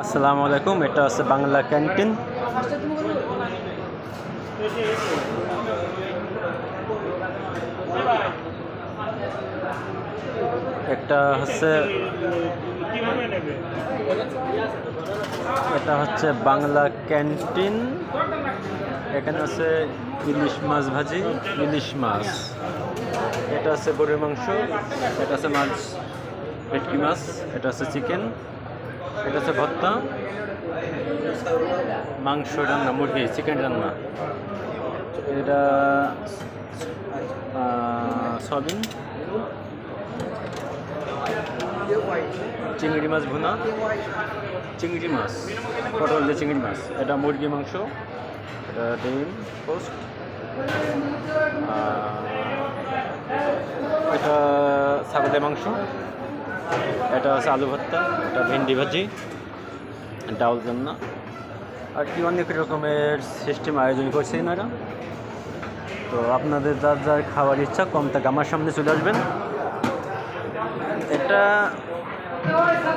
আসসালামু আলাইকুম। এটা হচ্ছে বাংলা ক্যান্টিন। এটা হচ্ছে বাংলা ক্যান্টিন। এখানে আছে ইলিশ মাছ ভাজি, ইলিশ মাছ। এটা আছে গরুর মাংস, এটা আছে মাছ, ভেটকি মাছ, এটা আছে চিকেন, এটা আছে ভর্তা, মাংস রান্না, মুরগি চিকেন রান্না, এটা সয়াবিন, চিংড়ি মাছ ভুনা, চিংড়ি মাছ, পটল দিয়ে চিংড়ি মাছ, এটা মুরগি মাংস, এটা ডিম পোস্ট, এটা ছাগলের মাংস, এটা হচ্ছে আলু ভর্তা, এটা ভেন্ডি ভাজি, ডাউল রান্না, আর কি অনেক রকমের সিস্টেম আয়োজন করছে এনারা। তো আপনাদের যার যার খাওয়ার ইচ্ছা কম টাকা আমার সামনে চলে আসবেন। এটা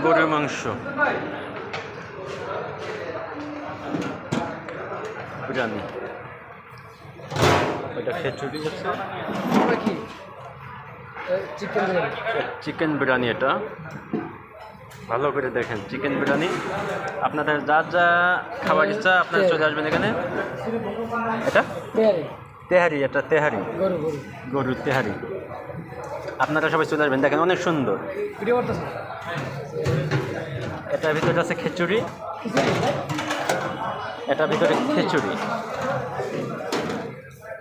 গরুর মাংস, বিরিয়ানি, এটা খিচুড়ি আছে, চিকেন বিরিয়ানি। এটা ভালো করে দেখেন, চিকেন বিরিয়ানি। আপনাদের যার যা খাবার ইচ্ছা আপনারা চলে আসবেন এখানে। এটা তেহারি, এটা তেহারি, গরুর তেহারি। আপনারা সবাই চলে আসবেন, দেখেন অনেক সুন্দর। এটার ভিতরে আছে খিচুড়ি, এটার ভিতরে খিচুড়ি।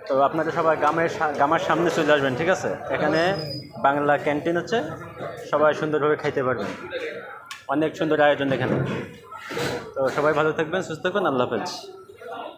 তো আপনারা সবাই গ্রামের সামনে চলে আসবেন, ঠিক আছে? এখানে বাংলা ক্যান্টিন আছে, সবাই সুন্দরভাবে খাইতে পারবেন। অনেক সুন্দর আয়োজন এখানে। তো সবাই ভালো থাকবেন, সুস্থ থাকবেন। আল্লাহ হাফেজ।